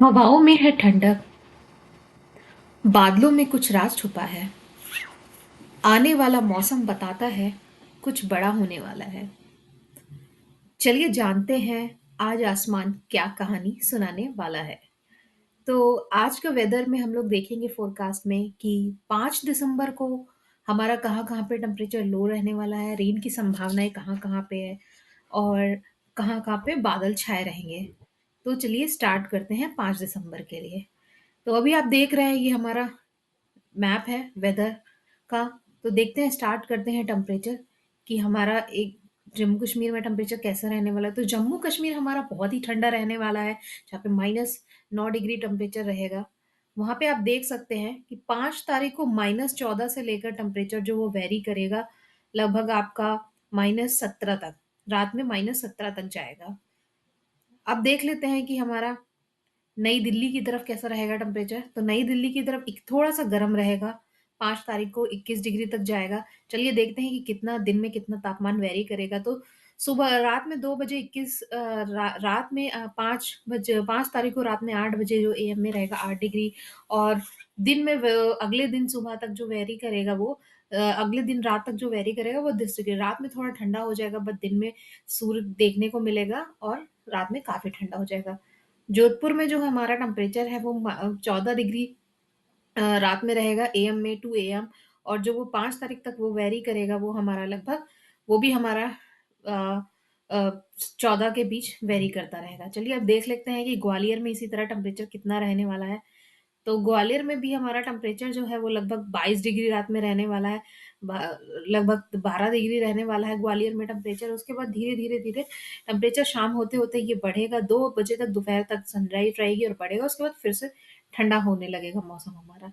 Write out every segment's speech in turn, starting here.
हवाओं में है ठंडक, बादलों में कुछ राज छुपा है। आने वाला मौसम बताता है, कुछ बड़ा होने वाला है। चलिए जानते हैं आज आसमान क्या कहानी सुनाने वाला है। तो आज का वेदर में हम लोग देखेंगे फोरकास्ट में कि 5 दिसंबर को हमारा कहाँ-कहाँ पे टेम्परेचर लो रहने वाला है, रेन की संभावनाएँ कहाँ-कहाँ पे है और कहाँ-कहाँ पे बादल छाए रहेंगे। तो चलिए स्टार्ट करते हैं 5 दिसंबर के लिए। तो अभी आप देख रहे हैं ये हमारा मैप है वेदर का। तो देखते हैं स्टार्ट करते हैं टेम्परेचर कि हमारा एक जम्मू कश्मीर में टेम्परेचर कैसा रहने वाला है। तो जम्मू कश्मीर हमारा बहुत ही ठंडा रहने वाला है, जहाँ पे -9 डिग्री टेम्परेचर रहेगा। वहाँ पे आप देख सकते हैं कि 5 तारीख को -14 से लेकर टेम्परेचर जो वो वेरी करेगा, लगभग आपका -17 तक, रात में -17 तक जाएगा। अब देख लेते हैं कि हमारा नई दिल्ली की तरफ कैसा रहेगा टेम्परेचर? तो नई दिल्ली की तरफ एक थोड़ा-सा गर्म रहेगा, 5 तारीख को 21 डिग्री तक जाएगा। चलिए देखते हैं कि कितना दिन में कितना तापमान वेरी करेगा। तो सुबह रात में 2 बजे 21 रात में 5 तारीख को रात में 8 बजे जो एएम में रहेगा 8 डिग्री और दिन में अगले दिन सुबह तक जो वेरी करेगा वो अगले दिन रात तक जो वेरी करेगा वो 10 डिग्री। रात में थोड़ा ठंडा हो जाएगा बट दिन में सूर्य देखने को मिलेगा और रात में काफ़ी ठंडा हो जाएगा। जोधपुर में जो हमारा टेम्परेचर है वो 14 डिग्री रात में रहेगा एएम में टू एएम और जो वो 5 तारीख तक वो वेरी करेगा वो हमारा लगभग वो भी हमारा अ 14 के बीच वेरी करता रहेगा। चलिए अब देख लेते हैं कि ग्वालियर में इसी तरह टेम्परेचर कितना रहने वाला है। तो ग्वालियर में भी हमारा टेम्परेचर जो है वो लगभग 22 डिग्री रात में रहने वाला है। बा लगभग 12 डिग्री रहने वाला है ग्वालियर में टेम्परेचर। उसके बाद धीरे-धीरे टेम्परेचर शाम होते-होते ये बढ़ेगा, 2 बजे तक दोपहर तक सनराइज़ रहेगी और बढ़ेगा, उसके बाद फिर से ठंडा होने लगेगा मौसम हमारा।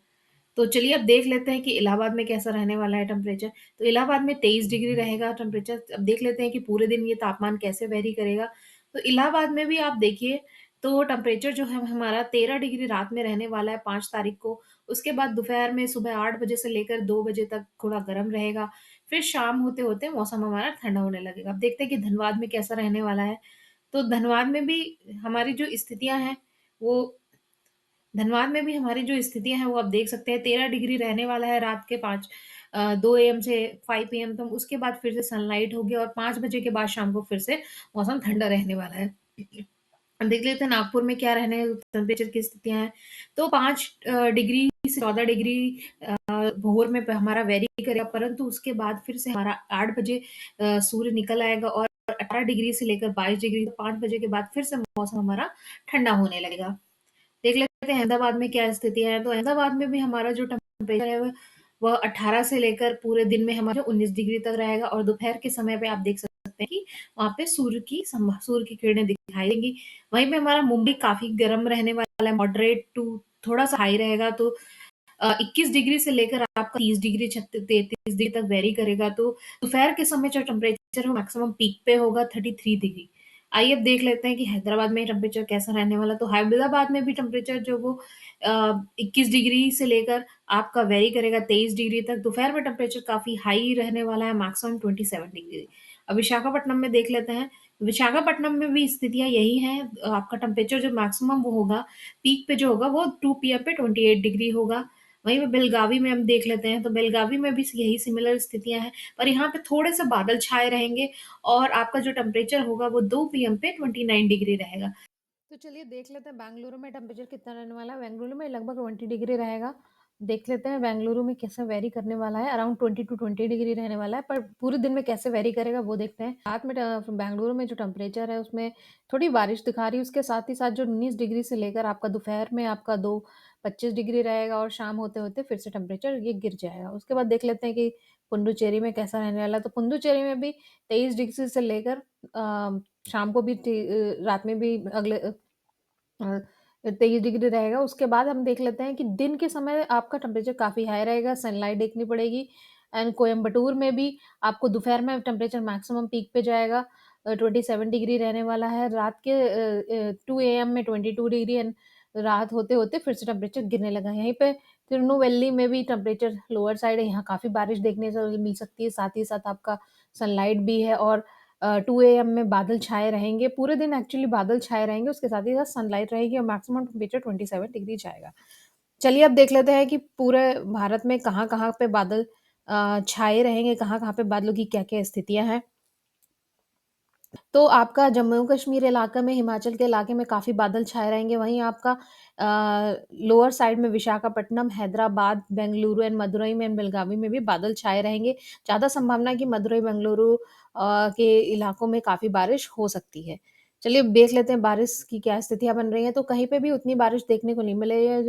तो चलिए अब देख लेते हैं कि इलाहाबाद में कैसा रहने वाला है टेम्परेचर। तो इलाहाबाद में 23 डिग्री रहेगा टेम्परेचर। अब देख लेते हैं कि पूरे दिन ये तापमान कैसे वेरी करेगा। तो इलाहाबाद में भी आप देखिए तो टेम्परेचर जो है हमारा 13 डिग्री रात में रहने वाला है 5 तारीख को। उसके बाद दोपहर में सुबह 8 बजे से लेकर 2 बजे तक थोड़ा गर्म रहेगा। फिर शाम होते-होते मौसम हमारा ठंडा होने लगेगा। अब देखते हैं कि धनबाद में कैसा रहने वाला है। तो धनबाद में भी हमारी जो स्थितियाँ हैं वो धनबाद में भी हमारी जो स्थितियाँ हैं वो आप देख सकते हैं 13 डिग्री रहने वाला है रात के 2 एएम से 5 पीएम तक उसके बाद फिर से सनलाइट होगी और 5 बजे के बाद शाम को फिर से मौसम ठंडा रहने वाला है। अब देख लेते हैं नागपुर में क्या रहने टेम्परेचर की स्थितियाँ हैं। तो 5 डिग्री से 14 डिग्री भोर में हमारा वेरी करेगा परंतु उसके बाद फिर से हमारा 8 बजे सूर्य निकल आएगा और 18 डिग्री से लेकर 22 डिग्री 5 बजे के बाद फिर से मौसम हमारा ठंडा होने लगेगा। देख लेते हैं अहमदाबाद में क्या स्थितियाँ हैं, तो अहमदाबाद में भी हमारा जो टेम्परेचर है वह 18 से लेकर पूरे दिन में हमारा 19 डिग्री तक रहेगा और दोपहर के समय पे आप देख सकते हैं कि वहाँ पे सूर्य की किरणें दिखाई देंगी। वहीं पे हमारा मुंबई काफ़ी गर्म रहने वाला है, मॉडरेट टू थोड़ा-सा हाई रहेगा तो 21 डिग्री से लेकर आपका 30 डिग्री 33 डिग्री तक वेरी करेगा। तो दोपहर के समय जो टेम्परेचर है मैक्सिमम पीक पे होगा 33 डिग्री। आइए अब देख लेते हैं कि हैदराबाद में टेम्परेचर कैसा रहने वाला है। तो हैदराबाद में भी टेम्परेचर जो वो 21 डिग्री से लेकर आपका वेरी करेगा 23 डिग्री तक। दोपहर में टेम्परेचर काफ़ी हाई रहने वाला है, मैक्सिमम 27 डिग्री। अब विशाखापट्टनम में देख लेते हैं। विशाखापट्टनम में भी स्थितियाँ यही हैं। आपका टेम्परेचर जो मैक्सिमम वो होगा, पीक पे जो होगा वो 2 पीएम पे 28 डिग्री होगा। वहीं पे बेलगावी में हम देख लेते हैं, तो बेलगावी में भी यही सिमिलर स्थितियाँ हैं, पर यहाँ पे थोड़े-से बादल छाए रहेंगे और आपका जो टेम्परेचर होगा वो 2 पीएम पे 29 डिग्री रहेगा। तो चलिए देख लेते हैं बेंगलुरु में टेम्परेचर कितना रहने वाला है। बेंगलुरु में लगभग 20 डिग्री रहेगा। देख लेते हैं बेंगलुरु में कैसा वेरी करने वाला है। अराउंड 20 टू 20 डिग्री रहने वाला है, पर पूरे दिन में कैसे वेरी करेगा वो देखते हैं। रात में बेंगलुरु में जो टेम्परेचर है उसमें थोड़ी बारिश दिखा रही है। उसके साथ ही साथ जो 19 डिग्री से लेकर आपका दोपहर में आपका 25 डिग्री रहेगा और शाम होते-होते फिर से टेम्परेचर ये गिर जाएगा। उसके बाद देख लेते हैं कि पुडुचेरी में कैसा रहने वाला है। तो पुडुचेरी में भी 23 डिग्री से लेकर शाम को भी रात में भी अगले 23 डिग्री रहेगा। उसके बाद हम देख लेते हैं कि दिन के समय आपका टेम्परेचर काफ़ी हाई रहेगा, सनलाइट देखनी पड़ेगी एंड कोयम्बटूर में भी आपको दोपहर में टेम्परेचर मैक्सिमम पीक पे जाएगा 27 डिग्री रहने वाला है। रात के 2 एएम में 22 डिग्री एंड रात होते-होते फिर से टेम्परेचर गिरने लगा है। यहीं पे तिरुनेलवेली में भी टेम्परेचर लोअर साइड है, यहाँ काफ़ी बारिश देखने से मिल सकती है, साथ ही साथ आपका सनलाइट भी है और 2 एएम में बादल छाए रहेंगे, पूरे दिन एक्चुअली बादल छाए रहेंगे, उसके साथ ही साथ सनलाइट रहेगी और मैक्सिमम टेम्परेचर 27 डिग्री जाएगा। चलिए अब देख लेते हैं कि पूरे भारत में कहाँ-कहाँ पे बादल छाए रहेंगे, कहाँ-कहाँ पे बादलों की क्या-क्या स्थितियाँ हैं। तो आपका जम्मू-कश्मीर इलाका में, हिमाचल के इलाके में काफ़ी बादल छाए रहेंगे। वहीं आपका लोअर साइड में विशाखापट्टनम, हैदराबाद, बेंगलुरु एंड मदुरई में एंड बेलगावी में भी बादल छाए रहेंगे। ज़्यादा संभावना है कि मदुरई, बेंगलुरु के इलाकों में काफ़ी बारिश हो सकती है। चलिए अब देख लेते हैं बारिश की क्या स्थितियाँ बन रही हैं। तो कहीं पे भी उतनी बारिश देखने को नहीं मिल रही है,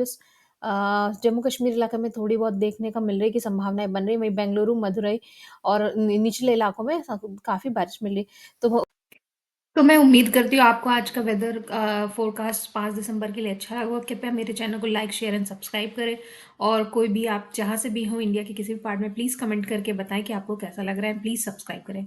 जम्मू-कश्मीर इलाके में थोड़ी बहुत देखने का मिल रही है कि संभावनाएँ बन रही हैं। वहीं बेंगलुरु, मदुरई और निचले इलाकों में काफ़ी बारिश मिल रही है। तो मैं उम्मीद करती हूँ आपको आज का वेदर फ़ोरकास्ट 5 दिसंबर के लिए अच्छा लगा होगा। कृपया मेरे चैनल को लाइक, शेयर एंड सब्सक्राइब करें और कोई भी आप जहाँ से भी हो इंडिया के किसी भी पार्ट में प्लीज़ कमेंट करके बताएँ कि आपको कैसा लग रहा है। प्लीज़ सब्सक्राइब करें।